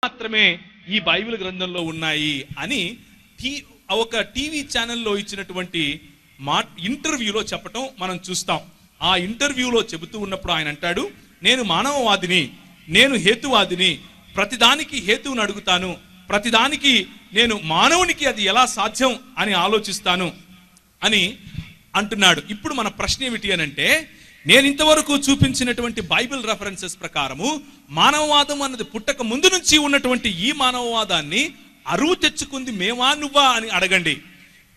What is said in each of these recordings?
మాత్రమే ఈ బైబిల్ గ్రంథంలో ఉన్నాయి అని ఒక టీవీ ఛానల్లో ఇచ్చినటువంటి ఇంటర్వ్యూలో చెప్పటం మనం చూస్తాం. ఆ ఇంటర్వ్యూలో చెబుతూ ఉన్నప్పుడు ఆయన అంటాడు, నేను మానవవాదిని, నేను హేతువాదిని, ప్రతిదానికి హేతువుని అడుగుతాను, ప్రతిదానికి నేను మానవునికి అది ఎలా సాధ్యం అని ఆలోచిస్తాను అని అంటున్నాడు. ఇప్పుడు మన ప్రశ్న ఏమిటి అని అంటే, నేను ఇంతవరకు చూపించినటువంటి బైబిల్ రెఫరెన్సెస్ ప్రకారము మానవవాదం అన్నది పుట్టక ముందు నుంచి ఉన్నటువంటి ఈ మానవవాదాన్ని అరువు తెచ్చుకుంది మేమా నువ్వా అని అడగండి.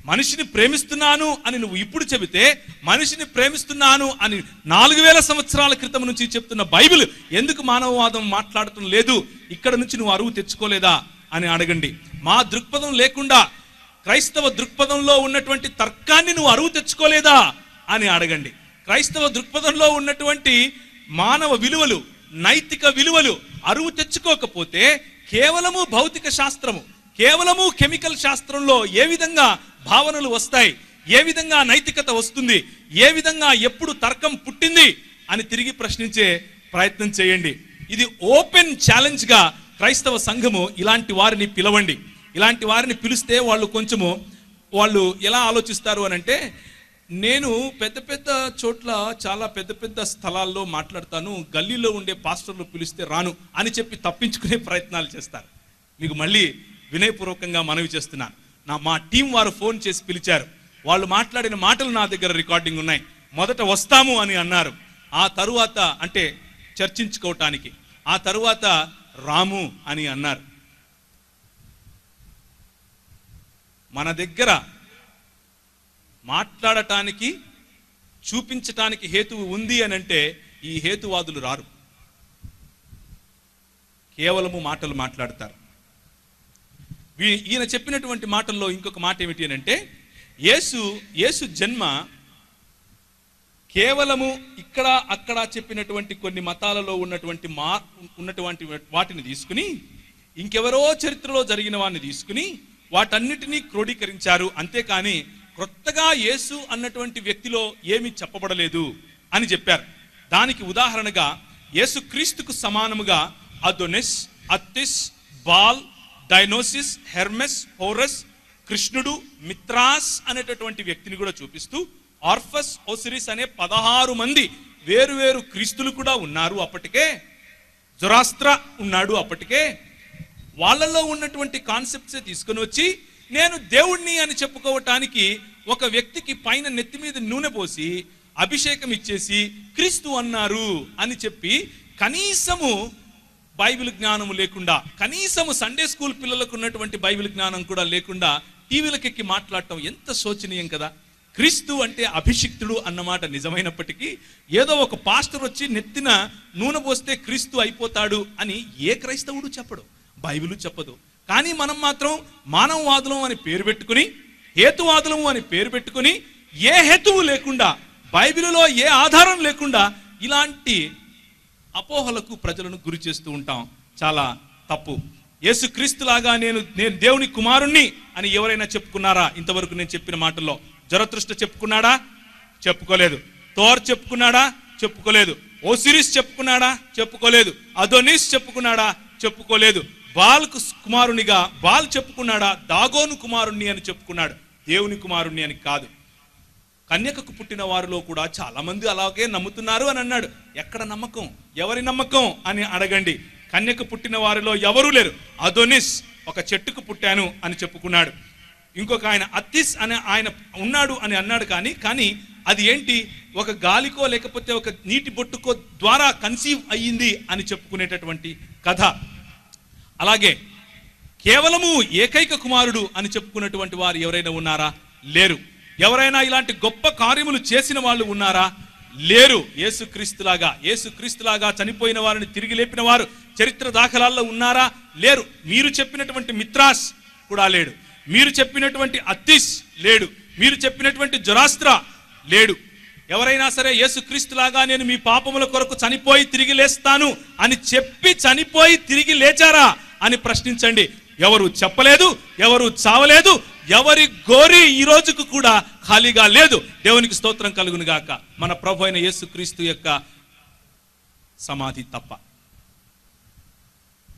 మనిషిని ప్రేమిస్తున్నాను అని నువ్వు ఇప్పుడు చెబితే, మనిషిని ప్రేమిస్తున్నాను అని 4000 సంవత్సరాల క్రితం నుంచి చెప్తున్న బైబిల్ ఎందుకు మానవవాదం మాట్లాడటం లేదు, ఇక్కడ నుంచి నువ్వు అరువు తెచ్చుకోలేదా అని అడగండి. మా దృక్పథం లేకుండా క్రైస్తవ దృక్పథంలో ఉన్నటువంటి తర్కాన్ని నువ్వు అరువు తెచ్చుకోలేదా అని అడగండి. క్రైస్తవ దృక్పథంలో ఉన్నటువంటి మానవ విలువలు, నైతిక విలువలు అరువు తెచ్చుకోకపోతే కేవలము భౌతిక శాస్త్రము, కేవలము కెమికల్ శాస్త్రంలో ఏ విధంగా భావనలు వస్తాయి, ఏ విధంగా నైతికత వస్తుంది, ఏ విధంగా ఎప్పుడు తర్కం పుట్టింది అని తిరిగి ప్రశ్నించే ప్రయత్నం చేయండి. ఇది ఓపెన్ ఛాలెంజ్ గా క్రైస్తవ సంఘము ఇలాంటి వారిని పిలవండి. ఇలాంటి వారిని పిలిస్తే వాళ్ళు ఎలా ఆలోచిస్తారు అని అంటే, నేను పెద్ద పెద్ద చోట్ల చాలా పెద్ద పెద్ద స్థలాల్లో మాట్లాడతాను, గల్లీలో ఉండే పాస్టర్లు పిలిస్తే రాను అని చెప్పి తప్పించుకునే ప్రయత్నాలు చేస్తారు. మీకు మళ్ళీ వినయపూర్వకంగా మనవి చేస్తున్నాను, మా టీం వారు ఫోన్ చేసి పిలిచారు, వాళ్ళు మాట్లాడిన మాటలు నా దగ్గర రికార్డింగ్ ఉన్నాయి. మొదట వస్తాము అని అన్నారు, ఆ తరువాత అంటే చర్చించుకోవటానికి, ఆ తరువాత రాము అని అన్నారు. మన దగ్గర మాట్లాడటానికి, చూపించటానికి హేతువు ఉంది అని అంటే ఈ హేతువాదులు రారు, కేవలము మాటలు మాట్లాడతారు. ఈయన చెప్పినటువంటి మాటల్లో ఇంకొక మాట ఏమిటి అని అంటే, యేసు జన్మ కేవలము ఇక్కడ అక్కడ చెప్పినటువంటి కొన్ని మతాలలో ఉన్నటువంటి వాటిని తీసుకుని, ఇంకెవరో చరిత్రలో జరిగిన వాటిని తీసుకుని వాటన్నిటినీ క్రోడీకరించారు, అంతేకాని కొత్తగా యేసు అన్నటువంటి వ్యక్తిలో ఏమీ చెప్పబడలేదు అని చెప్పారు. దానికి ఉదాహరణగా యేసుక్రీస్తుకు సమానముగా అదోనిస్, అత్తిస్, బాల్, డైనోసిస్, హెర్మెస్, హోరస్, కృష్ణుడు, మిత్రాస్ అనేటటువంటి వ్యక్తిని కూడా చూపిస్తూ, ఆర్ఫస్, ఓసిరిస్ అనే 16 మంది వేరు క్రీస్తులు కూడా ఉన్నారు అప్పటికే, జొరాస్ట్ర ఉన్నాడు అప్పటికే. వాళ్ళలో ఉన్నటువంటి కాన్సెప్ట్సే తీసుకొని వచ్చి నేను దేవుణ్ణి అని చెప్పుకోవటానికి ఒక వ్యక్తికి పైన నెత్తి మీద నూనె పోసి అభిషేకం ఇచ్చేసి క్రీస్తు అన్నారు అని చెప్పి, కనీసము బైబిల్ జ్ఞానము లేకుండా, కనీసము సండే స్కూల్ పిల్లలకు ఉన్నటువంటి బైబిల్ జ్ఞానం కూడా లేకుండా టీవీలకెక్కి మాట్లాడటం ఎంత శోచనీయం కదా. క్రీస్తు అంటే అభిషిక్తుడు అన్నమాట నిజమైనప్పటికీ, ఏదో ఒక పాస్టర్ వచ్చి నెత్తిన నూనె పోస్తే క్రీస్తు అయిపోతాడు అని ఏ క్రైస్తవుడు చెప్పడు, బైబిల్ చెప్పదు. కానీ మనం మాత్రం మానవవాదులం అని పేరు పెట్టుకుని, హేతువాదులము అని పేరు పెట్టుకుని, ఏ హేతువు లేకుండా, బైబిలులో ఏ ఆధారం లేకుండా ఇలాంటి అపోహలకు ప్రజలను గురి చేస్తూ ఉంటాం. చాలా తప్పు. యేసుక్రీస్తులాగా నేను దేవుని కుమారుణ్ణి అని ఎవరైనా చెప్పుకున్నారా? ఇంతవరకు నేను చెప్పిన మాటల్లో జరతుష్ట చెప్పుకున్నాడా? చెప్పుకోలేదు. థోర్ చెప్పుకున్నాడా? చెప్పుకోలేదు. ఓసిరిస్ చెప్పుకున్నాడా? చెప్పుకోలేదు. అదోనిస్ చెప్పుకున్నాడా? చెప్పుకోలేదు. బాల్కు కుమారునిగా బాల్ చెప్పుకున్నాడా? దాగోను కుమారుణ్ణి అని చెప్పుకున్నాడు, దేవుని కుమారుణ్ణి అని కాదు. కన్యకకు పుట్టిన వారిలో కూడా చాలా మంది అలాగే నమ్ముతున్నారు అని అన్నాడు. ఎక్కడ నమ్మకం? ఎవరి నమ్మకం అని అడగండి. కన్యక పుట్టిన వారిలో ఎవరూ లేరు. అదోనిస్ ఒక చెట్టుకు పుట్టాను అని చెప్పుకున్నాడు. ఇంకొక ఆయన అత్తిస్ అనే ఆయన ఉన్నాడు అని అన్నాడు. కానీ అది ఏంటి? ఒక గాలికో లేకపోతే ఒక నీటి బొట్టుకో ద్వారా కన్సీవ్ అయ్యింది అని చెప్పుకునేటటువంటి కథ. అలాగే కేవలము ఏకైక కుమారుడు అని చెప్పుకున్నటువంటి వారు ఎవరైనా ఉన్నారా? లేరు. ఎవరైనా ఇలాంటి గొప్ప కార్యములు చేసిన వాళ్ళు ఉన్నారా? లేరు. యేసుక్రీస్తులాగా చనిపోయిన వారిని తిరిగి లేపిన వారు చరిత్ర దాఖలాల్లో ఉన్నారా? లేరు. మీరు చెప్పినటువంటి మిత్రాస్ కూడా లేడు. మీరు చెప్పినటువంటి అత్తిస్ లేడు. మీరు చెప్పినటువంటి జొరాస్ట్ర లేడు. ఎవరైనా సరే యేసుక్రీస్తులాగా నేను మీ పాపముల కొరకు చనిపోయి తిరిగి లేస్తాను అని చెప్పి చనిపోయి తిరిగి లేచారా అని ప్రశ్నించండి. ఎవరు చెప్పలేదు, ఎవరు చావలేదు, ఎవరి గోరి ఈ రోజుకు కూడా ఖాళీగా లేదు. దేవునికి స్తోత్రం కలుగును గాక. మన ప్రభు అయిన యేసుక్రీస్తు యొక్క సమాధి తప్ప.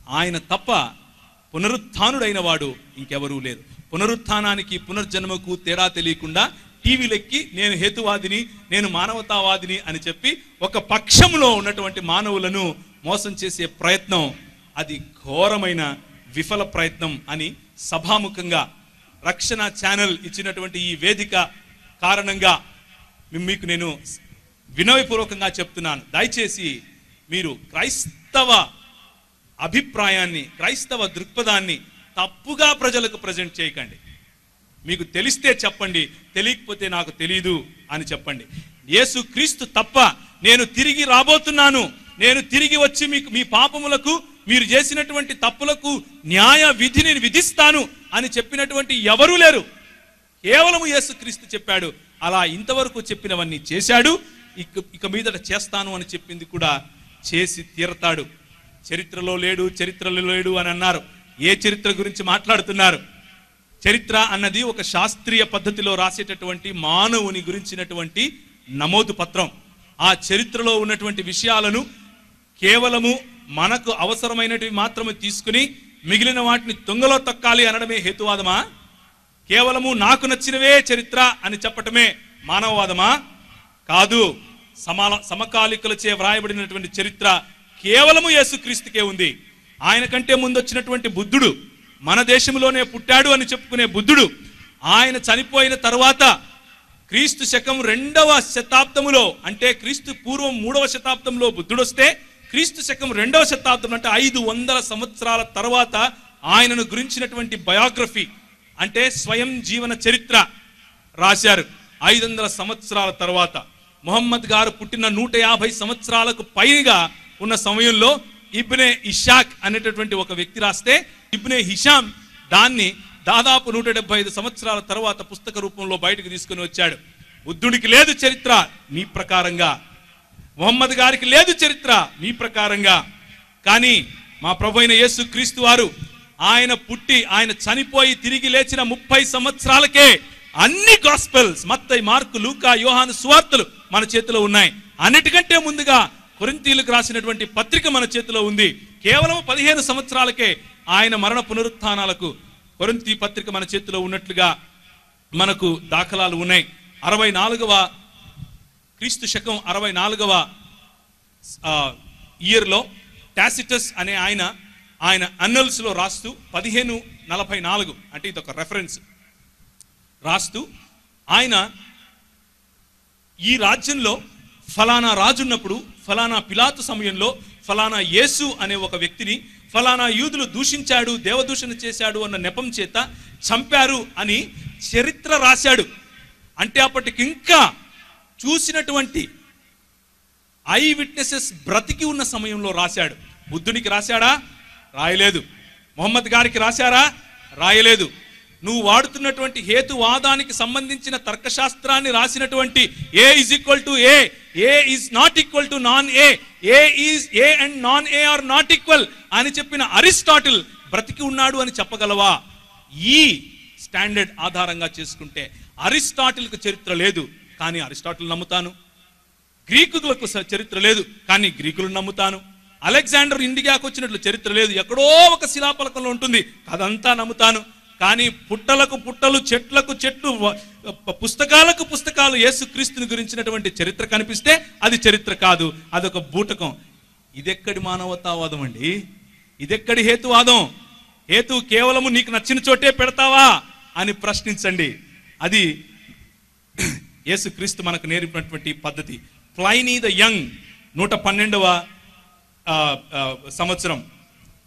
ఆయన తప్ప పునరుత్థానుడైన వాడు ఇంకెవరూ లేరు. పునరుత్థానానికి పునర్జన్మకు తేడా తెలియకుండా టీవీలెక్కి నేను హేతువాదిని, నేను మానవతావాదిని అని చెప్పి ఒక పక్షంలో ఉన్నటువంటి మానవులను మోసం చేసే ప్రయత్నం, అది ఘోరమైన విఫల ప్రయత్నం అని సభాముఖంగా రక్షణ ఛానల్ ఇచ్చినటువంటి ఈ వేదిక కారణంగా మీకు నేను వినయపూర్వకంగా చెప్తున్నాను. దయచేసి మీరు క్రైస్తవ అభిప్రాయాన్ని, క్రైస్తవ దృక్పథాన్ని తప్పుగా ప్రజలకు ప్రజెంట్ చేయకండి. మీకు తెలిస్తే చెప్పండి, తెలియకపోతే నాకు తెలీదు అని చెప్పండి. యేసు క్రీస్తు తప్ప నేను తిరిగి రాబోతున్నాను, నేను తిరిగి వచ్చి మీకు మీ పాపములకు, మీరు చేసినటువంటి తప్పులకు న్యాయ విధిని విధిస్తాను అని చెప్పినటువంటి ఎవరూ లేరు. కేవలం యేసు క్రీస్తు చెప్పాడు. అలా ఇంతవరకు చెప్పినవన్నీ చేశాడు. ఇక మీదట చేస్తాను అని చెప్పింది కూడా చేసి తీరతాడు. చరిత్రలో లేడు అని అన్నారు. ఏ చరిత్ర గురించి మాట్లాడుతున్నారు? చరిత్ర అన్నది ఒక శాస్త్రీయ పద్ధతిలో రాసేటటువంటి మానవుని గురించినటువంటి నమోదు పత్రం. ఆ చరిత్రలో ఉన్నటువంటి విషయాలను కేవలము మనకు అవసరమైనటివి మాత్రమే తీసుకుని మిగిలిన వాటిని తుంగలో తొక్కాలి అనడమే హేతువాదమా? కేవలము నాకు నచ్చినవే చరిత్ర అని చెప్పటమే మానవవాదమా? కాదు. సమకాలికులచే వ్రాయబడినటువంటి చరిత్ర కేవలము యేసుక్రీస్తుకే ఉంది. ఆయన కంటే ముందు వచ్చినటువంటి బుద్ధుడు, మన దేశంలోనే పుట్టాడు అని చెప్పుకునే బుద్ధుడు, ఆయన చనిపోయిన తర్వాత క్రీస్తు శకం 2వ శతాబ్దములో, అంటే క్రీస్తు పూర్వం 3వ శతాబ్దంలో బుద్ధుడు వస్తే, క్రీస్తు శకం 2వ శతాబ్దం అంటే 500 సంవత్సరాల తర్వాత ఆయనను గురించినటువంటి బయోగ్రఫీ, అంటే స్వయం జీవన చరిత్ర రాశారు. 500 సంవత్సరాల తర్వాత మొహమ్మద్ గారు పుట్టిన 150 సంవత్సరాలకు పైగా ఉన్న సమయంలో ఇబ్నే ఇషాక్ అనేటటువంటి ఒక వ్యక్తి రాస్తే, ఇబ్నే హిషాం దాన్ని దాదాపు 175 సంవత్సరాల తర్వాత పుస్తక రూపంలో బయటకు తీసుకుని వచ్చాడు. బుద్ధుడికి లేదు చరిత్ర మీ ప్రకారంగా, మొహమ్మద్ గారికి లేదు చరిత్ర మీ ప్రకారంగా. కానీ మా ప్రభు అయిన యేసు క్రీస్తు వారు ఆయన పుట్టి ఆయన చనిపోయి తిరిగి లేచిన 30 సంవత్సరాలకే అన్ని గాస్పెల్స్, మత్తయి, మార్కు, లూకా, యోహాను సువార్తలు మన చేతిలో ఉన్నాయి. అన్నిటికంటే ముందుగా కొరింథీయులకు రాసినటువంటి పత్రిక మన చేతిలో ఉంది. కేవలం 15 సంవత్సరాలకే ఆయన మరణ పునరుత్థానాలకు కొరింథీ పత్రిక మన చేతిలో ఉన్నట్లుగా మనకు దాఖలాలు ఉన్నాయి. 64వ క్రీస్తు శకం 64వ ఇయర్లో టాసిటస్ అనే ఆయన అన్నల్స్ లో రాస్తూ 1544 అంటే ఇది ఒక రెఫరెన్స్ రాస్తూ, ఆయన ఈ రాజ్యంలో ఫలానా రాజున్నప్పుడు, ఫలానా పిలాతు సమయంలో ఫలానా యేసు అనే ఒక వ్యక్తిని ఫలానా యూదులు దూషించాడు, దేవదూషణ చేశాడు అన్న నెపం చేత చంపారు అని చరిత్ర రాశాడు. అంటే అప్పటికింకా చూసినటువంటి ఐ విట్నెసెస్ బ్రతికి ఉన్న సమయంలో రాశాడు. బుద్ధునికి రాశాడా? రాయలేదు. మొహమ్మద్ గారికి రాశారా? రాయలేదు. నువ్వు వాడుతున్నటువంటి హేతువాదానికి సంబంధించిన తర్కశాస్త్రాన్ని రాసినటువంటి A is equal to A, A is not equal to non A, A is A and non A are not equal అని చెప్పిన అరిస్టాటిల్ బ్రతికి ఉన్నాడు అని చెప్పగలవా? ఈ స్టాండర్డ్ ఆధారంగా చేసుకుంటే అరిస్టాటిల్కు చరిత్ర లేదు, కానీ అరిస్టాటిల్ నమ్ముతాను. గ్రీకులకు చరిత్ర లేదు, కానీ గ్రీకులను నమ్ముతాను. అలెగ్జాండర్ ఇండియాకు వచ్చినట్లు చరిత్ర లేదు, ఎక్కడో ఒక శిలాపలకంలో ఉంటుంది, అదంతా నమ్ముతాను. కానీ పుట్టలకు పుట్టలు, చెట్లకు చెట్లు, పుస్తకాలకు పుస్తకాలు యేసుక్రీస్తుని గురించినటువంటి చరిత్ర కనిపిస్తే అది చరిత్ర కాదు, అదొక బూటకం. ఇదెక్కడి మానవతావాదం అండి? ఇదెక్కడి హేతువాదం? హేతు కేవలము నీకు నచ్చిన చోటే పెడతావా అని ప్రశ్నించండి. అది యేసుక్రీస్తు మనకు నేర్పినటువంటి పద్ధతి. ప్లైనీ ద యంగ్ 112వ సంవత్సరం,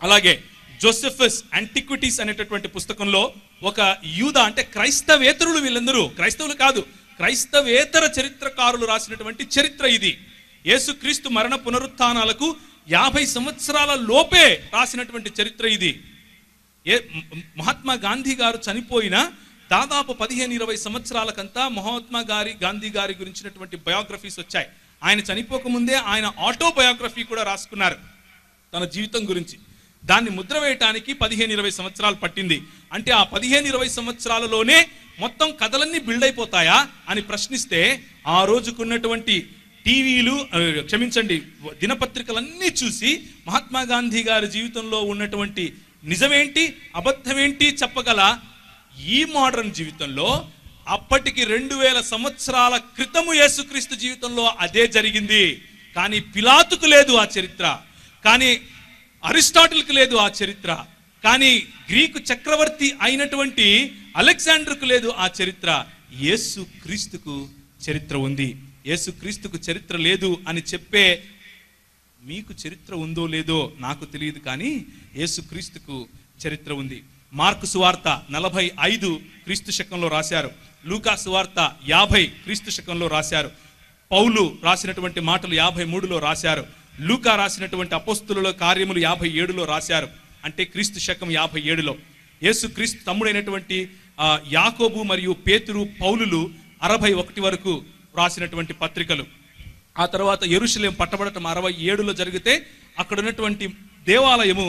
అలాగే జోసెఫస్ యాంటిక్విటీస్ అనేటటువంటి పుస్తకంలో ఒక యూద, అంటే క్రైస్తవేతరులు, వీళ్ళందరూ క్రైస్తవులు కాదు, క్రైస్తవేతర చరిత్రకారులు రాసినటువంటి చరిత్ర ఇది. యేసుక్రీస్తు మరణ పునరుత్థానాలకు 50 సంవత్సరాల లోపే రాసినటువంటి చరిత్ర ఇది. మహాత్మా గాంధీ గారు చనిపోయిన దాదాపు 15-20 సంవత్సరాలకంతా మహాత్మా గాంధీ గారి గురించినటువంటి బయోగ్రఫీస్ వచ్చాయి. ఆయన చనిపోకముందే ఆయన ఆటోబయోగ్రఫీ కూడా రాసుకున్నారు తన జీవితం గురించి. దాన్ని ముద్ర వేయటానికి 15-20 సంవత్సరాలు పట్టింది. అంటే ఆ 15-20 సంవత్సరాలలోనే మొత్తం కథలన్నీ బిల్డ్ అయిపోతాయా అని ప్రశ్నిస్తే, ఆ రోజుకున్నటువంటి టీవీలు క్షమించండి దినపత్రికలన్నీ చూసి మహాత్మా గాంధీ గారి జీవితంలో ఉన్నటువంటి నిజమేంటి అబద్ధమేంటి చెప్పగల ఈ మోడర్న్ జీవితంలో అప్పటికి 2000 సంవత్సరాల క్రితము యేసుక్రీస్తు జీవితంలో అదే జరిగింది. కానీ పిలాతుకు లేదు ఆ చరిత్ర, కానీ అరిస్టాటిల్కి లేదు ఆ చరిత్ర, కానీ గ్రీకు చక్రవర్తి అయినటువంటి అలెగ్జాండర్కు లేదు ఆ చరిత్ర. యేసుక్రీస్తుకు చరిత్ర ఉంది. యేసుక్రీస్తుకు చరిత్ర లేదు అని చెప్పే మీకు చరిత్ర ఉందో లేదో నాకు తెలియదు, కానీ యేసుక్రీస్తుకు చరిత్ర ఉంది. మార్కు సువార్త 45 క్రీస్తు శకంలో రాశారు. లూకా సువార్త 50 క్రీస్తు శకంలో రాశారు. పౌలు రాసినటువంటి మాటలు 53లో రాశారు. లూకా రాసినటువంటి అపోస్తుల కార్యములు 57లో రాశారు. అంటే క్రీస్తు శకం 57లో. యేసుక్రీస్తు తమ్ముడైనటువంటి యాకోబు మరియు పేతురు పౌలులు 61 వరకు రాసినటువంటి పత్రికలు. ఆ తర్వాత యెరూషలేం పట్టబడటం 67లో జరిగితే అక్కడ ఉన్నటువంటి దేవాలయము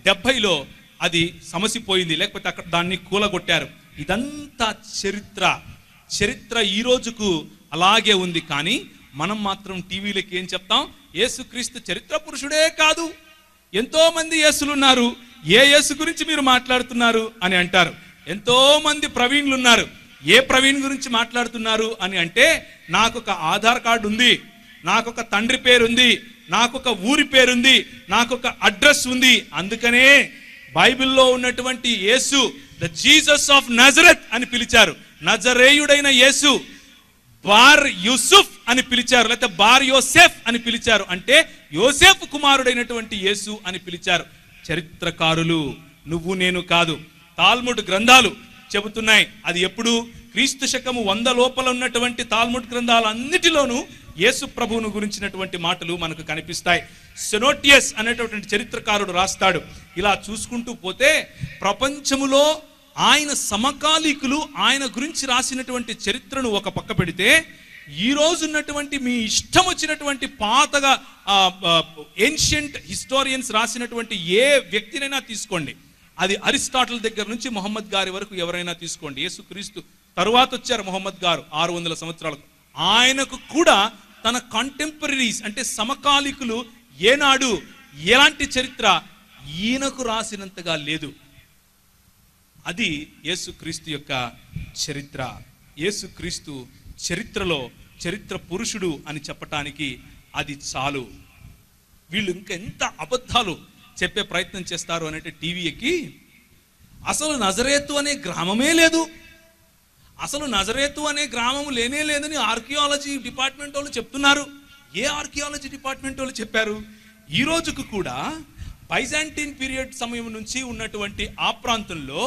70లో అది సమసిపోయింది, లేకపోతే అక్కడ దాన్ని కూలగొట్టారు. ఇదంతా చరిత్ర ఈ రోజుకు అలాగే ఉంది. కానీ మనం మాత్రం టీవీలకి ఏం చెప్తాం? యేసుక్రీస్తు చరిత్ర పురుషుడే కాదు, ఎంతో మంది యేసులు ఉన్నారు, ఏ యేసు గురించి మీరు మాట్లాడుతున్నారు అని అంటారు. ఎంతో మంది ప్రవీణ్లు ఉన్నారు, ఏ ప్రవీణ్ గురించి మాట్లాడుతున్నారు అని అంటే, నాకొక ఆధార్ కార్డు ఉంది, నాకొక తండ్రి పేరుంది, నాకొక ఊరి పేరుంది, నాకొక అడ్రస్ ఉంది, అందుకనే బైబిల్లో ఉన్నటువంటి యేసు ద జీసస్ ఆఫ్ నజరత్ అని పిలిచారు. నజరేయుడైన యేసు బార్ యూసుఫ్ అని పిలిచారు, లేకపోతే బార్ యోసెఫ్ అని పిలిచారు. అంటే యోసెఫ్ కుమారుడైనటువంటి యేసు అని పిలిచారు. చరిత్రకారులు, నువ్వు నేను కాదు. తాల్ముడ్ గ్రంథాలు చెబుతున్నాయి. అది ఎప్పుడు? క్రీస్తు శకము 100 లోపల ఉన్నటువంటి తాల్ముడ్ గ్రంథాలన్నిటిలోనూ యేసు ప్రభువును గురించినటువంటి మాటలు మనకు కనిపిస్తాయి. సెనోటియస్ అనేటటువంటి చరిత్రకారుడు రాస్తాడు. ఇలా చూసుకుంటూ పోతే ప్రపంచములో ఆయన సమకాలీకులు ఆయన గురించి రాసినటువంటి చరిత్రను ఒక పక్క పెడితే, ఈ రోజు ఉన్నటువంటి మీ ఇష్టం వచ్చినటువంటి పాతగా ఏన్షియంట్ హిస్టోరియన్స్ రాసినటువంటి ఏ వ్యక్తినైనా తీసుకోండి, అది అరిస్టాటిల్ దగ్గర నుంచి మొహమ్మద్ గారి వరకు ఎవరైనా తీసుకోండి. యేసుక్రీస్తు తరువాత వచ్చారు మొహమ్మద్ గారు 600 సంవత్సరాలకు. ఆయనకు కూడా తన కాంటెంపరీస్ అంటే సమకాలికులు ఏనాడు ఎలాంటి చరిత్ర ఈయనకు రాసినంతగా లేదు. అది యేసుక్రీస్తు యొక్క చరిత్ర. యేసుక్రీస్తు చరిత్రలో చరిత్ర పురుషుడు అని చెప్పటానికి అది చాలు. వీళ్ళు ఇంకెంత అబద్ధాలు చెప్పే ప్రయత్నం చేస్తారు అంటే టీవీ ఎక్కి, అసలు నజరేతు అనే గ్రామమే లేదు, అసలు నజరేతు అనే గ్రామం లేనే లేదని ఆర్కియాలజీ డిపార్ట్మెంట్ వాళ్ళు చెప్తున్నారు. ఏ ఆర్కియాలజీ డిపార్ట్మెంట్ వాళ్ళు చెప్పారు? ఈ రోజుకు కూడా బైజాంటిన్ పీరియడ్ సమయం నుంచి ఉన్నటువంటి ఆ ప్రాంతంలో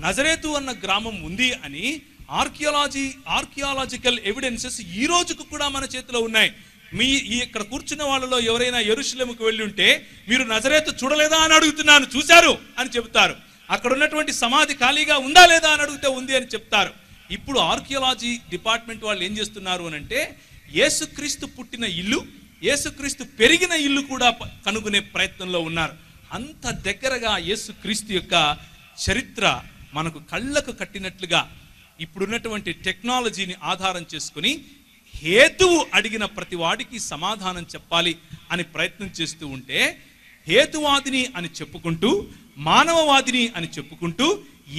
నజరేతు అన్న గ్రామం ఉంది అని ఆర్కియాలజికల్ ఎవిడెన్సెస్ ఈ రోజుకు కూడా మన చేతిలో ఉన్నాయి. ఇక్కడ కూర్చున్న వాళ్ళలో ఎవరైనా యెరూషలేముకు వెళ్ళి ఉంటే, మీరు నజరేతు చూడలేదా అని అడుగుతున్నాను, చూశారు అని చెప్తారు. అక్కడ ఉన్నటువంటి సమాధి ఖాళీగా ఉందా లేదా అని అడిగితే ఉంది అని చెప్తారు. ఇప్పుడు ఆర్కియాలజీ డిపార్ట్మెంట్ వాళ్ళు ఏం చేస్తున్నారు అని అంటే, యేసుక్రీస్తు పుట్టిన ఇల్లు, యేసుక్రీస్తు పెరిగిన ఇల్లు కూడా కనుగొనే ప్రయత్నంలో ఉన్నారు. అంత దగ్గరగా యేసుక్రీస్తు యొక్క చరిత్ర మనకు కళ్ళకు కట్టినట్లుగా ఇప్పుడున్నటువంటి టెక్నాలజీని ఆధారం చేసుకుని హేతువు అడిగిన ప్రతి వాడికి సమాధానం చెప్పాలి అని ప్రయత్నం చేస్తూ ఉంటే, హేతువాదిని అని చెప్పుకుంటూ, మానవవాదిని అని చెప్పుకుంటూ,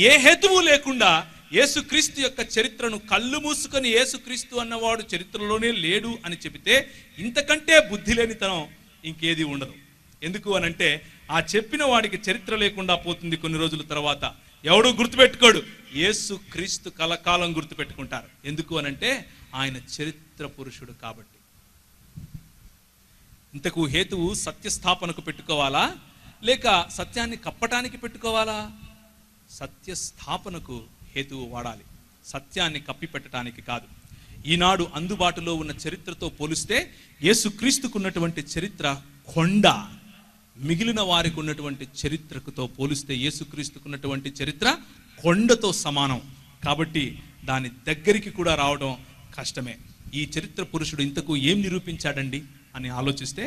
ఏ హేతువు లేకుండా యేసుక్రీస్తు యొక్క చరిత్రను కళ్ళు మూసుకొని యేసుక్రీస్తు అన్నవాడు చరిత్రలోనే లేడు అని చెబితే ఇంతకంటే బుద్ధి లేనితనం ఇంకేది ఉండదు. ఎందుకు అనంటే, ఆ చెప్పిన వాడికి చరిత్ర లేకుండా పోతుంది. కొన్ని రోజుల తర్వాత ఎవడు గుర్తుపెట్టుకోడు, యేసుక్రీస్తు కలకాలం గుర్తుపెట్టుకుంటారు. ఎందుకు అనంటే ఆయన చరిత్ర పురుషుడు కాబట్టి. ఇంతకు హేతువు సత్యస్థాపనకు పెట్టుకోవాలా, లేక సత్యాన్ని కప్పటానికి పెట్టుకోవాలా? సత్యస్థాపనకు హేతువు వాడాలి, సత్యాన్ని కప్పి పెట్టడానికి కాదు. ఈనాడు అందుబాటులో ఉన్న చరిత్రతో పోలిస్తే యేసుక్రీస్తుకున్నటువంటి చరిత్ర కొండ, మిగిలిన వారికి ఉన్నటువంటి చరిత్రతో పోలిస్తే యేసుక్రీస్తుకున్నటువంటి చరిత్ర కొండతో సమానం. కాబట్టి దాని దగ్గరికి కూడా రావడం కష్టమే. ఈ చరిత్ర పురుషుడు ఇంతకు ఏం నిరూపించాడండి అని ఆలోచిస్తే,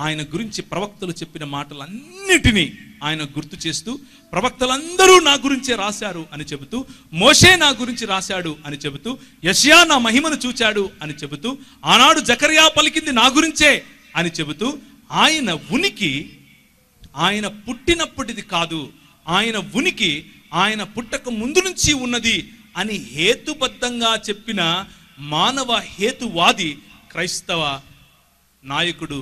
ఆయన గురించి ప్రవక్తలు చెప్పిన మాటలన్నిటినీ ఆయన గుర్తు చేస్తూ, ప్రవక్తలందరూ నా గురించే రాశారు అని చెబుతూ, మోషే నా గురించి రాశాడు అని చెబుతూ, యెషయా నా మహిమను చూచాడు అని చెబుతూ, ఆనాడు జకర్యా పలికింది నా గురించే అని చెబుతూ, ఆయన ఉనికి ఆయన పుట్టినప్పటిది కాదు, ఆయన ఉనికి ఆయన పుట్టక ముందు నుంచి ఉన్నది అని హేతుబద్ధంగా చెప్పిన మానవ హేతువాది క్రైస్తవ నాయకుడు,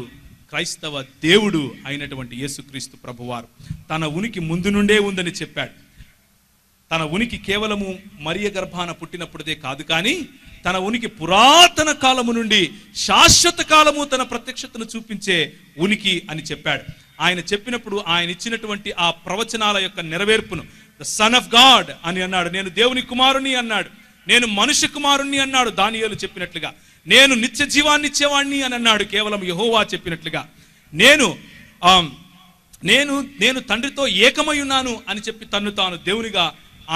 క్రైస్తవ దేవుడు అయినటువంటి యేసుక్రీస్తు ప్రభువారు. తన ఉనికి ముందు నుండే ఉందని చెప్పాడు. తన ఉనికి కేవలము మరియ గర్భాన పుట్టినప్పుడుదే కాదు, కానీ తన ఉనికి పురాతన కాలము నుండి శాశ్వత కాలము తన ప్రత్యక్షతను చూపించే ఉనికి అని చెప్పాడు. ఆయన చెప్పినప్పుడు ఆయన ఇచ్చినటువంటి ఆ ప్రవచనాల యొక్క నెరవేర్పును ద సన్ ఆఫ్ గాడ్ అని అన్నాడు. నేను దేవుని కుమారుని అన్నాడు. నేను మనుష్య కుమారుణ్ణి అన్నాడు దానియేలు చెప్పినట్లుగా. నేను నిత్య జీవాన్ని ఇచ్చేవాణ్ణి అని అన్నాడు కేవలం యెహోవా చెప్పినట్లుగా. నేను నేను తండ్రితో ఏకమై ఉన్నాను అని చెప్పి తన్ను తాను దేవునిగా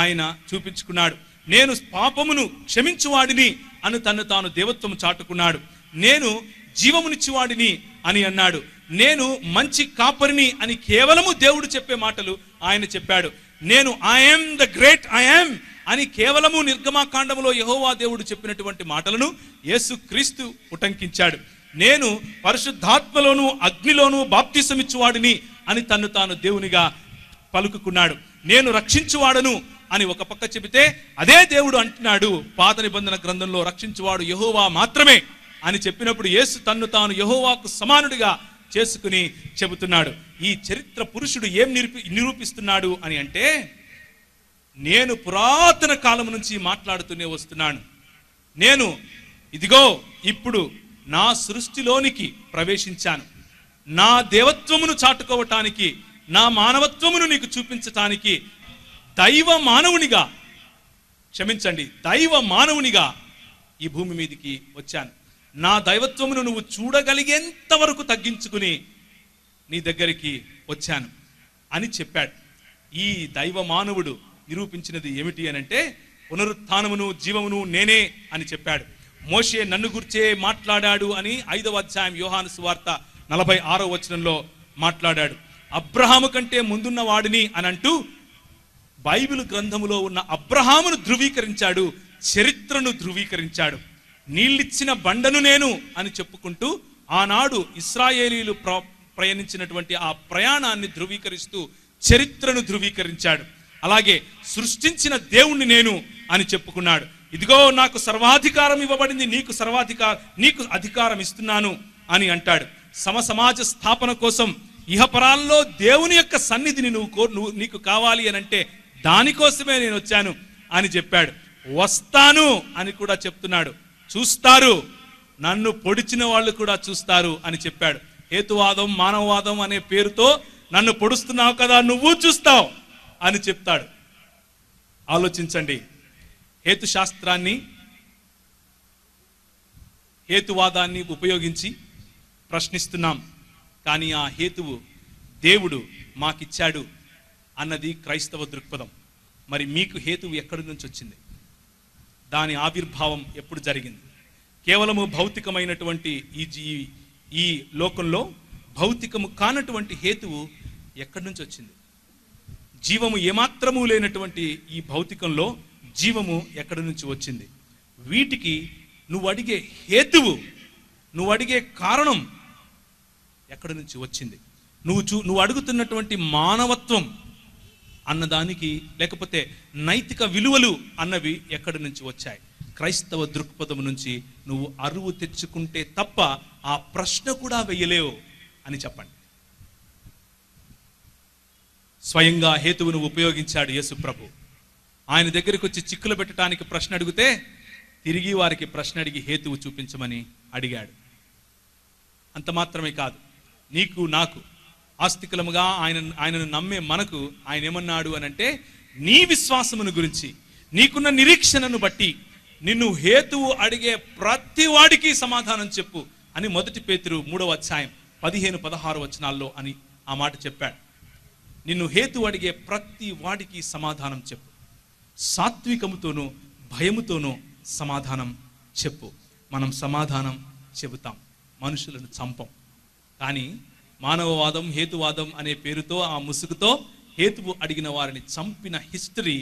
ఆయన చూపించుకున్నాడు. నేను పాపమును క్షమించువాడిని అని తన్ను తాను దేవత్వం చాటుకున్నాడు. నేను జీవమునిచ్చేవాడిని అని అన్నాడు. నేను మంచి కాపరిని అని కేవలము దేవుడు చెప్పే మాటలు ఆయన చెప్పాడు. నేను ఐఎమ్ ద గ్రేట్ ఐఎమ్ అని కేవలము నిర్గమాకాండములో యెహోవా దేవుడు చెప్పినటువంటి మాటలను యేసుక్రీస్తు ఉటంకించాడు. నేను పరిశుద్ధాత్మలోను అగ్నిలోను బాప్తిసమిచ్చువాడిని అని తన్ను తాను దేవునిగా పలుకుకున్నాడు. నేను రక్షించువాడను అని ఒక పక్క చెబితే, అదే దేవుడు అంటున్నాడు పాత నిబంధన గ్రంథంలో రక్షించువాడు యెహోవా మాత్రమే అని చెప్పినప్పుడు యేసు తన్ను తాను యెహోవాకు సమానుడిగా చేసుకుని చెబుతున్నాడు. ఈ చరిత్ర పురుషుడు ఏం నిరూపిస్తున్నాడు అని అంటే, నేను పురాతన కాలం నుంచి మాట్లాడుతూనే వస్తున్నాను. నేను ఇదిగో ఇప్పుడు నా సృష్టిలోనికి ప్రవేశించాను. నా దేవత్వమును చాటుకోవటానికి, నా మానవత్వమును నీకు చూపించటానికి దైవ మానవునిగా ఈ భూమి మీదకి వచ్చాను. నా దైవత్వమును నువ్వు చూడగలిగేంత వరకు తగ్గించుకుని నీ దగ్గరికి వచ్చాను అని చెప్పాడు. ఈ దైవ మానవుడు నిరూపించినది ఏమిటి అనంటే, పునరుత్థానమును జీవమును నేనే అని చెప్పాడు. మోషే నన్ను గుర్చే మాట్లాడాడు అని 5వ అధ్యాయం యోహాను సువార్త 46వ వచనంలో మాట్లాడాడు. అబ్రహాము కంటే ముందున్న వాడిని అని అంటూ బైబిల్ గ్రంథములో ఉన్న అబ్రహామును ధృవీకరించాడు, చరిత్రను ధృవీకరించాడు. నీళ్ళిచ్చిన బండను నేను అని చెప్పుకుంటూ ఆనాడు ఇశ్రాయేలీలు ప్రయాణించినటువంటి ఆ ప్రయాణాన్ని ధృవీకరిస్తూ చరిత్రను ధృవీకరించాడు. అలాగే సృష్టించిన దేవుణ్ణి నేను అని చెప్పుకున్నాడు. ఇదిగో నాకు సర్వాధికారం ఇవ్వబడింది, నీకు అధికారం ఇస్తున్నాను అని అంటాడు. సమాజ స్థాపన కోసం ఇహపరాల్లో దేవుని యొక్క సన్నిధిని నీకు కావాలి అని అంటే దానికోసమే నేను వచ్చాను అని చెప్పాడు. వస్తాను అని కూడా చెప్తున్నాడు. చూస్తారు, నన్ను పొడిచిన వాళ్ళు కూడా చూస్తారు అని చెప్పాడు. హేతువాదం మానవవాదం అనే పేరుతో నన్ను పొడుస్తున్నావు కదా, నువ్వు చూస్తావు అని చెప్తాడు. ఆలోచించండి, హేతుశాస్త్రాన్ని హేతువాదాన్ని ఉపయోగించి ప్రశ్నిస్తున్నాం, కానీ ఆ హేతువు దేవుడు మాకిచ్చాడు అన్నది క్రైస్తవ దృక్పథం. మరి మీకు హేతువు ఎక్కడి నుంచి వచ్చింది? దాని ఆవిర్భావం ఎప్పుడు జరిగింది? కేవలము భౌతికమైనటువంటి ఈ లోకంలో భౌతికము కానటువంటి హేతువు ఎక్కడి నుంచి వచ్చింది? జీవము ఏమాత్రము లేనటువంటి ఈ భౌతికంలో జీవము ఎక్కడి నుంచి వచ్చింది? వీటికి నువ్వు అడిగే హేతువు, నువ్వు అడిగే కారణం ఎక్కడి నుంచి వచ్చింది? నువ్వు అడుగుతున్నటువంటి మానవత్వం అన్నదానికి, లేకపోతే నైతిక విలువలు అన్నవి ఎక్కడి నుంచి వచ్చాయి? క్రైస్తవ దృక్పథం నుంచి నువ్వు అరువు తెచ్చుకుంటే తప్ప ఆ ప్రశ్న కూడా వెయ్యలేవు అని చెప్పండి. స్వయంగా హేతువును ఉపయోగించాడు యేసు ప్రభు. ఆయన దగ్గరికి వచ్చి చిక్కులు పెట్టడానికి ప్రశ్న అడిగితే తిరిగి వారికి ప్రశ్న అడిగి హేతువు చూపించమని అడిగాడు. అంత మాత్రమే కాదు, నీకు నాకు ఆస్తికులముగా ఆయనను నమ్మే మనకు ఆయన ఏమన్నాడు అనంటే, నీ విశ్వాసమును గురించి, నీకున్న నిరీక్షణను బట్టి నిన్ను హేతువు అడిగే ప్రతి వాడికి సమాధానం చెప్పు అని 1 పేతురు 3వ అధ్యాయం 15-16 వచనాల్లో అని ఆ మాట చెప్పాడు. నిన్ను హేతువు అడిగే ప్రతి వాడికి సమాధానం చెప్పు. సాత్వికముతోనూ భయముతోనూ సమాధానం చెప్పు. మనం సమాధానం చెబుతాం, మనుషులను చంపం. కానీ మానవవాదం, హేతువాదం అనే పేరుతో, ఆ ముసుగుతో హేతువు అడిగిన వారిని చంపిన హిస్టరీ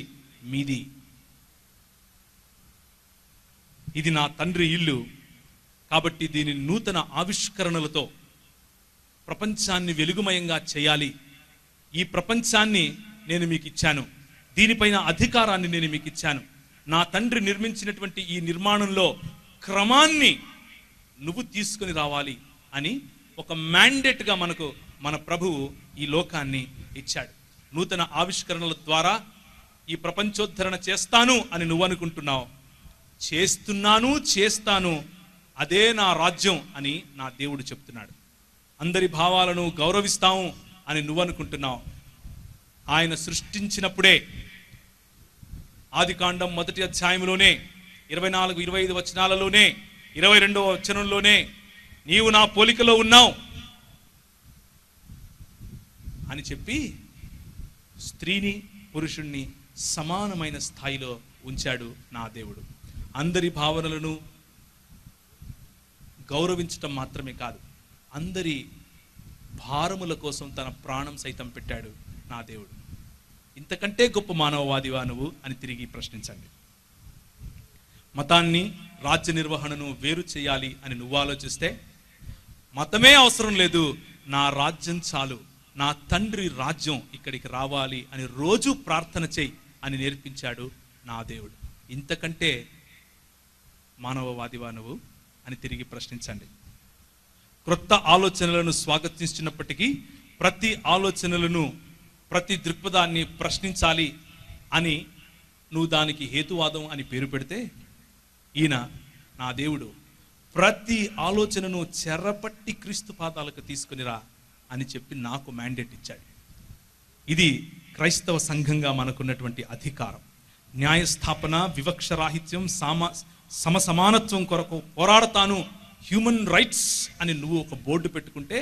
మీది. ఇది నా తండ్రి ఇల్లు కాబట్టి దీని నూతన ఆవిష్కరణలతో ప్రపంచాన్ని వెలుగుమయంగా చేయాలి. ఈ ప్రపంచాన్ని నేను మీకు ఇచ్చాను, దీనిపైన అధికారాన్ని నేను మీకు ఇచ్చాను. నా తండ్రి నిర్మించినటువంటి ఈ నిర్మాణంలో క్రమాన్ని నువ్వు తీసుకొని రావాలి అని ఒక మ్యాండేట్గా మనకు మన ప్రభువు ఈ లోకాన్ని ఇచ్చాడు. నూతన ఆవిష్కరణల ద్వారా ఈ ప్రపంచోద్ధరణ చేస్తాను అని నువ్వు అనుకుంటున్నావు. చేస్తాను, అదే నా రాజ్యం అని నా దేవుడు చెప్తున్నాడు. అందరి భావాలను గౌరవిస్తాము అని నువ్వు అనుకుంటున్నావు. ఆయన సృష్టించినప్పుడే ఆదికాండం 1వ అధ్యాయంలోనే 24-25 వచనాలలోనే 22వ వచనంలోనే నీవు నా పోలికలో ఉన్నావు అని చెప్పి స్త్రీని పురుషుణ్ణి సమానమైన స్థాయిలో ఉంచాడు నా దేవుడు. అందరి భావనలను గౌరవించటం మాత్రమే కాదు, అందరి భారముల కోసం తన ప్రాణం సైతం పెట్టాడు నా దేవుడు. ఇంతకంటే గొప్ప మానవవాదివా నువ్వు అని తిరిగి ప్రశ్నించండి. మతాన్ని, రాజ్య నిర్వహణను వేరు చేయాలి అని నువ్వు ఆలోచిస్తే మతమే అవసరం లేదు, నా రాజ్యం చాలు, నా తండ్రి రాజ్యం ఇక్కడికి రావాలి అని రోజు ప్రార్థన చేయి అని నేర్పించాడు నా దేవుడు. ఇంతకంటే మానవవాదివా నువ్వు అని తిరిగి ప్రశ్నించండి. క్రొత్త ఆలోచనలను స్వాగతిస్తున్నప్పటికీ ప్రతి ఆలోచనలను, ప్రతి దృక్పథాన్ని ప్రశ్నించాలి అని నువ్వు దానికి హేతువాదం అని పేరు పెడితే, ఈయన నా దేవుడు ప్రతి ఆలోచనను చెరపట్టి క్రీస్తు పాదాలకు తీసుకునిరా అని చెప్పి నాకు మ్యాండేట్ ఇచ్చాడు. ఇది క్రైస్తవ సంఘంగా మనకున్నటువంటి అధికారం. న్యాయస్థాపన, వివక్షరాహిత్యం, సమసమానత్వం కొరకు పోరాడతాను, హ్యూమన్ రైట్స్ అని నువ్వు ఒక బోర్డు పెట్టుకుంటే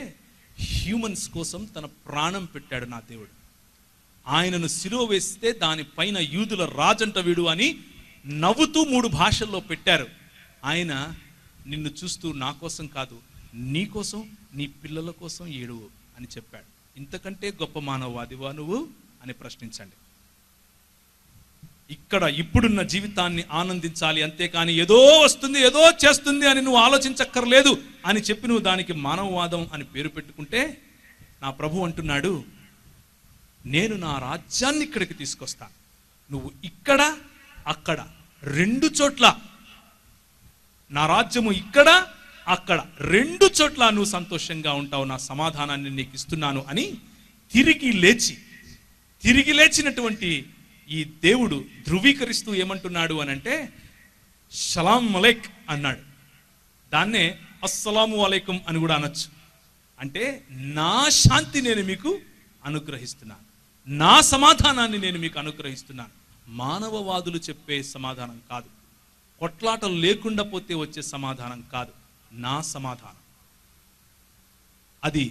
హ్యూమన్స్ కోసం తన ప్రాణం పెట్టాడు నా దేవుడు. ఆయనను సిలువ వేస్తే దానిపైన యూదుల రాజంట వీడు అని నవ్వుతూ 3 భాషల్లో పెట్టారు. ఆయన నిన్ను చూస్తూ నా కోసం కాదు, నీ కోసం, నీ పిల్లల కోసం ఏడువు అని చెప్పాడు. ఇంతకంటే గొప్ప మానవవాదివా నువ్వు అని ప్రశ్నించండి. ఇక్కడ ఇప్పుడున్న జీవితాన్ని ఆనందించాలి, అంతేకాని ఏదో వస్తుంది, ఏదో చేస్తుంది అని నువ్వు ఆలోచించక్కర్లేదు అని చెప్పి నువ్వు దానికి మానవవాదం అని పేరు పెట్టుకుంటే, నా ప్రభు అంటున్నాడు, నేను నా రాజ్యాన్ని ఇక్కడికి తీసుకొస్తాను. నువ్వు ఇక్కడ అక్కడ 2 చోట్ల, నా రాజ్యము ఇక్కడ అక్కడ 2 చోట్ల నువ్వు సంతోషంగా ఉంటావు, నా సమాధానాన్ని నీకు ఇస్తున్నాను అని తిరిగి లేచినటువంటి ఈ దేవుడు ధృవీకరిస్తూ ఏమంటున్నాడు అని అంటే, షలాం అలైక్ అన్నాడు. దాన్నే అస్సలాము అలైకుం అని కూడా అనొచ్చు. అంటే నా శాంతి నేను మీకు అనుగ్రహిస్తున్నాను, నా సమాధానాన్ని నేను మీకు అనుగ్రహిస్తున్నాను. మానవవాదులు చెప్పే సమాధానం కాదు, కొట్లాటలు లేకుండా పోతే వచ్చే సమాధానం కాదు, నా సమాధానం. అది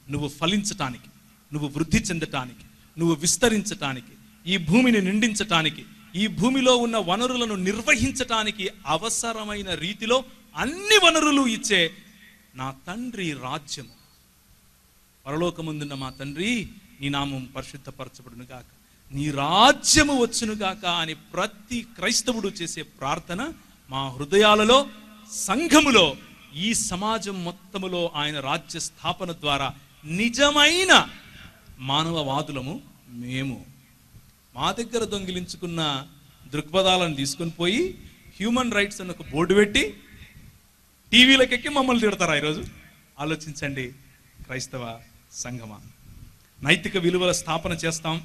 నువ్వు ఫలించటానికి, నువ్వు వృద్ధి చెందటానికి, నువ్వు విస్తరించటానికి, ఈ భూమిని నిండించటానికి, ఈ భూమిలో ఉన్న వనరులను నిర్వహించటానికి అవసరమైన రీతిలో అన్ని వనరులు ఇచ్చే నా తండ్రి రాజ్యము. పరలోకముందున్న మా తండ్రి, నీ నామం పరిశుద్ధపరచబడును గాక, నీ రాజ్యము వచ్చును గాక అని ప్రతి క్రైస్తవుడు చేసే ప్రార్థన మా హృదయాలలో, సంఘములో, ఈ సమాజం మొత్తములో ఆయన రాజ్య స్థాపన ద్వారా నిజమైన మానవవాదులము మేము. మా దగ్గర దొంగిలించుకున్న దృక్పథాలను తీసుకొని పోయి హ్యూమన్ రైట్స్ అని ఒక బోర్డు పెట్టి టీవీలకెక్కి మమ్మల్ని తిడతారా ఈరోజు? ఆలోచించండి క్రైస్తవ సంఘమా. నైతిక విలువల స్థాపన చేస్తాం,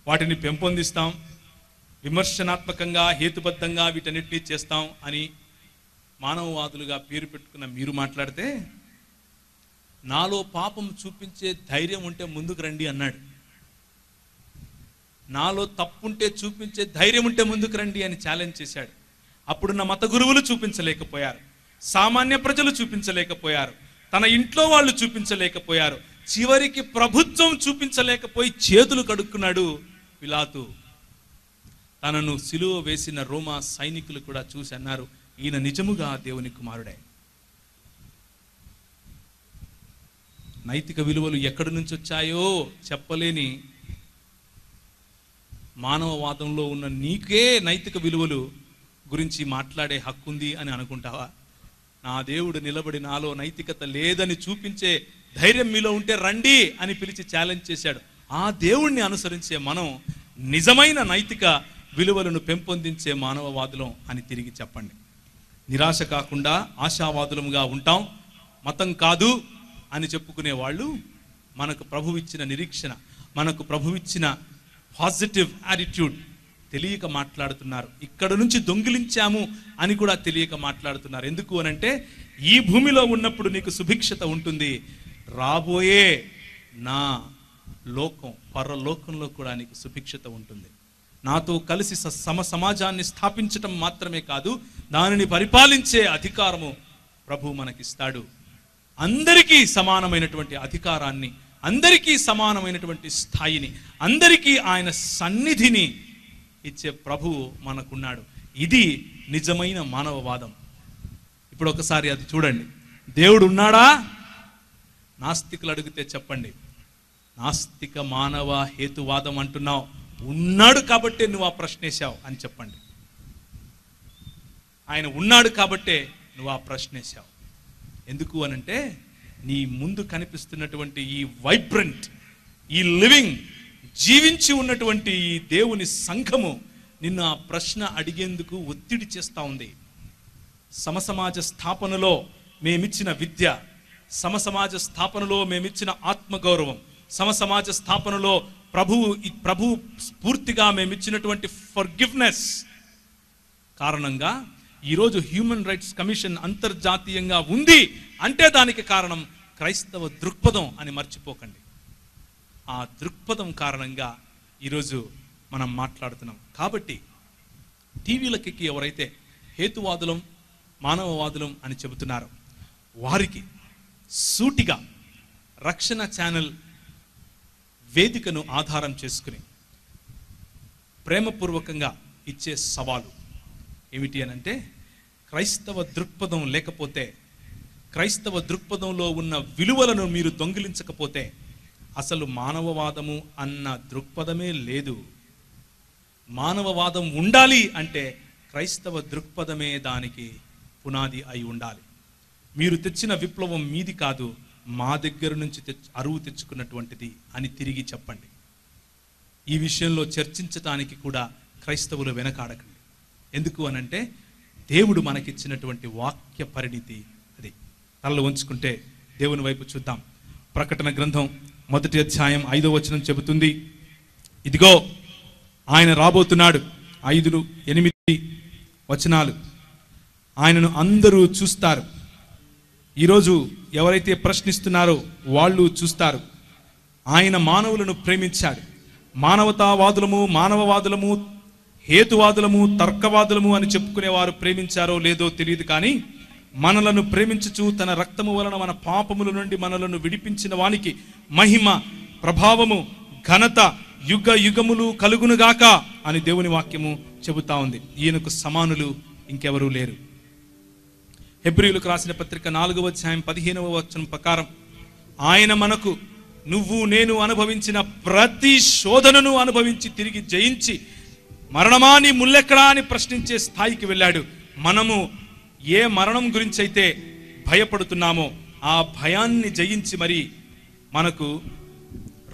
వాటిని పెంపొందిస్తాం, విమర్శనాత్మకంగా, హేతుబద్ధంగా వీటన్నిటినీ చేస్తాం అని మానవవాదులుగా పేరు పెట్టుకున్న మీరు మాట్లాడితే, నాలో పాపం చూపించే ధైర్యం ఉంటే ముందుకు రండి అన్నాడు. నాలో తప్పుంటే చూపించే ధైర్యం ఉంటే ముందుకు రండి అని ఛాలెంజ్ చేశాడు. అప్పుడున్న మత గురువులు చూపించలేకపోయారు, సామాన్య ప్రజలు చూపించలేకపోయారు, తన ఇంట్లో వాళ్ళు చూపించలేకపోయారు, చివరికి ప్రభుత్వం చూపించలేకపోయి చేతులు కడుక్కున్నాడు పిలాతు. తనను సిలువ వేసిన రోమా సైనికులు కూడా చూసి అన్నారు, ఈయన నిజముగా దేవుని కుమారుడే. నైతిక విలువలు ఎక్కడి నుంచి వచ్చాయో చెప్పలేని మానవవాదంలో ఉన్న నీకే నైతిక విలువలు గురించి మాట్లాడే హక్కు ఉంది అని అనుకుంటావా? నా దేవుడు నిలబడి నాలో నైతికత లేదని చూపించే ధైర్యం మీలో ఉంటే రండి అని పిలిచి ఛాలెంజ్ చేశాడు. ఆ దేవుణ్ణి అనుసరించే మనం నిజమైన నైతిక విలువలను పెంపొందించే మానవవాదులం అని తిరిగి చెప్పండి. నిరాశ కాకుండా ఆశావాదులముగా ఉంటాం. మతం కాదు అని చెప్పుకునే వాళ్ళు మనకు ప్రభువు ఇచ్చిన నిరీక్షణ, మనకు ప్రభువు ఇచ్చిన పాజిటివ్ యాటిట్యూడ్ తెలియక మాట్లాడుతున్నారు. ఇక్కడ నుంచి దొంగిలించాము అని కూడా తెలియక మాట్లాడుతున్నారు. ఎందుకు అనంటే ఈ భూమిలో ఉన్నప్పుడు నీకు సుభిక్షత ఉంటుంది, రాబోయే నా లోకం పరలోకంలో కూడా నీకు సుభిక్షత ఉంటుంది. నాతో కలిసి సమాజాన్ని స్థాపించటం మాత్రమే కాదు, దానిని పరిపాలించే అధికారము ప్రభు మనకిస్తాడు. అందరికీ సమానమైనటువంటి అధికారాన్ని, అందరికీ సమానమైనటువంటి స్థాయిని, అందరికీ ఆయన సన్నిధిని ఇచ్చే ప్రభువు మనకున్నాడు. ఇది నిజమైన మానవవాదం. ఇప్పుడు ఒకసారి అది చూడండి. దేవుడు ఉన్నాడా? నాస్తికులు అడిగితే చెప్పండి. నాస్తిక మానవ హేతువాదం అంటున్నావు, ఉన్నాడు కాబట్టే నువ్వు ఆ ప్రశ్నేశావు అని చెప్పండి. ఆయన ఉన్నాడు కాబట్టే నువ్వు ఆ ప్రశ్నేశావు. ఎందుకు అనంటే నీ ముందు కనిపిస్తున్నటువంటి ఈ వైబ్రెంట్, ఈ లివింగ్, జీవించి ఉన్నటువంటి ఈ దేవుని సంఘము నిన్ను ఆ ప్రశ్న అడిగేందుకు ఒత్తిడి చేస్తూ ఉంది. సమసమాజ స్థాపనలో మేమిచ్చిన విద్య, సమసమాజ స్థాపనలో మేమిచ్చిన ఆత్మగౌరవం, సమసమాజ స్థాపనలో ప్రభు స్ఫూర్తిగా మేమిచ్చినటువంటి ఫర్గివ్నెస్ కారణంగా ఈరోజు హ్యూమన్ రైట్స్ కమిషన్ అంతర్జాతీయంగా ఉంది అంటే దానికి కారణం క్రైస్తవ దృక్పథం అని మర్చిపోకండి. ఆ దృక్పథం కారణంగా ఈరోజు మనం మాట్లాడుతున్నాం. కాబట్టి టీవీలకి ఎవరైతే హేతువాదులం మానవవాదులం అని చెబుతున్నారో వారికి సూటిగా రక్షణ ఛానల్ వేదికను ఆధారం చేసుకుని ప్రేమపూర్వకంగా ఇచ్చే సవాలు ఏమిటి అనంటే, క్రైస్తవ దృక్పథం లేకపోతే, క్రైస్తవ దృక్పథంలో ఉన్న విలువలను మీరు దొంగిలించకపోతే అసలు మానవవాదము అన్న దృక్పథమే లేదు. మానవవాదం ఉండాలి అంటే క్రైస్తవ దృక్పథమే దానికి పునాది అయి ఉండాలి. మీరు తెచ్చిన విప్లవం మీది కాదు, మా దగ్గర నుంచి అరువు తెచ్చుకున్నటువంటిది అని తిరిగి చెప్పండి. ఈ విషయంలో చర్చించటానికి కూడా క్రైస్తవులు వెనకాడకండి. ఎందుకు అనంటే దేవుడు మనకిచ్చినటువంటి వాక్య పరిణితి అది. తలలో ఉంచుకుంటే దేవుని వైపు చూద్దాం. ప్రకటన గ్రంథం 1వ అధ్యాయం 5వ వచనం చెబుతుంది, ఇదిగో ఆయన రాబోతున్నాడు. 5-8 వచనాలు. ఆయనను అందరూ చూస్తారు. ఈరోజు ఎవరైతే ప్రశ్నిస్తున్నారో వాళ్ళు చూస్తారు. ఆయన మానవులను ప్రేమించాడు. మానవతావాదులము, మానవవాదులము, హేతువాదులము, తర్కవాదులము అని చెప్పుకునేవారు ప్రేమించారో లేదో తెలియదు, కానీ మనలను ప్రేమించుచు తన రక్తము వలన మన పాపముల నుండి మనలను విడిపించిన వానికి మహిమ, ప్రభావము, ఘనత యుగ యుగములు కలుగునుగాక అని దేవుని వాక్యము చెబుతా ఉంది. ఈయనకు సమానులు ఇంకెవరూ లేరు. హెబ్రీయులకు రాసిన పత్రిక 4వ అధ్యాయం 15వ వచనం ప్రకారం ఆయన మనకు నువ్వు నేను అనుభవించిన ప్రతి శోధనను అనుభవించి తిరిగి జయించి మరణమా నీ ముల్లెక్కడా అని ప్రశ్నించే స్థాయికి వెళ్ళాడు. మనము ఏ మరణం గురించి అయితే భయపడుతున్నామో ఆ భయాన్ని జయించి మరి మనకు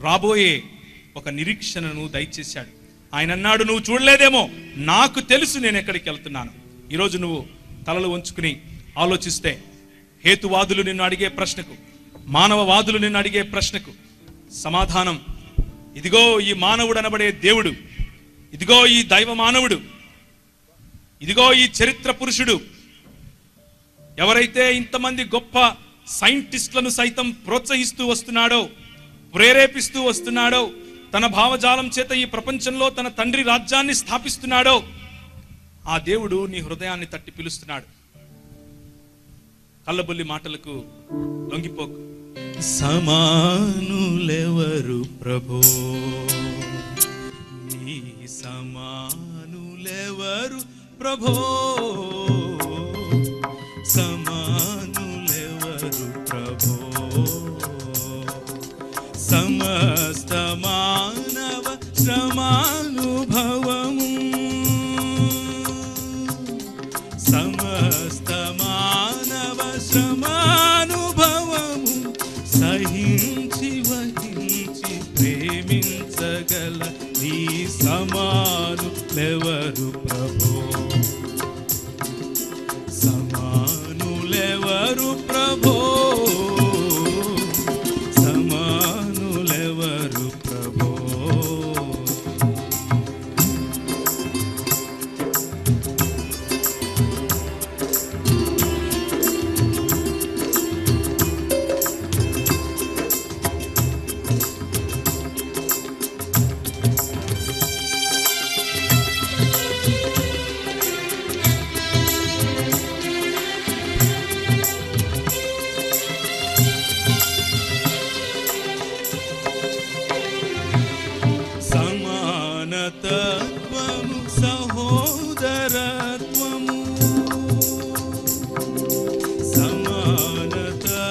రాబోయే ఒక నిరీక్షణను దయచేశాడు. ఆయన అన్నాడు, నువ్వు చూడలేదేమో, నాకు తెలుసు నేను ఎక్కడికి వెళ్తున్నాను. ఈరోజు నువ్వు తలలు వంచుకుని ఆలోచిస్తే హేతువాదులు నిన్ను అడిగే ప్రశ్నకు, మానవవాదులు నిన్ను అడిగే ప్రశ్నకు సమాధానం ఇదిగో ఈ మానవుడు అనబడే దేవుడు, ఇదిగో ఈ దైవ మానవుడు, ఇదిగో ఈ చరిత్ర పురుషుడు, ఎవరైతే ఇంతమంది గొప్ప సైంటిస్టులను సైతం ప్రోత్సహిస్తూ వస్తున్నాడో, ప్రేరేపిస్తూ వస్తున్నాడో, తన భావజాలం చేత ఈ ప్రపంచంలో తన తండ్రి రాజ్యాన్ని స్థాపిస్తున్నాడో ఆ దేవుడు నీ హృదయాన్ని తట్టి పిలుస్తున్నాడు. కళ్ళబొల్లి మాటలకు లొంగిపోకు. సమానులెవరు ప్రభో, నీ సమానులెవరు ప్రభో, సమానులెవరు ప్రభో, శ్రమానుభవము సమస్త మానవ శ్రమానుభవము సహించి వహించి ప్రేమించగల నీ సమానులెవరు ప్రభో సమానులెవరు ప్రభో సమానులెవరు ప్రభో సమానతత్వము సహోదరత్వము సమానతత్వము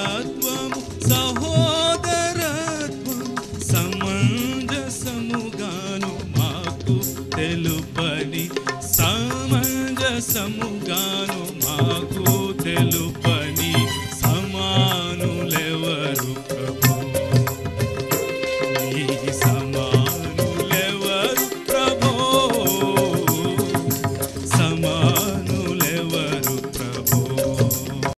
సహోదరత్వము సమంజసముగాను మాకు తెలుపని సమంజసముగాను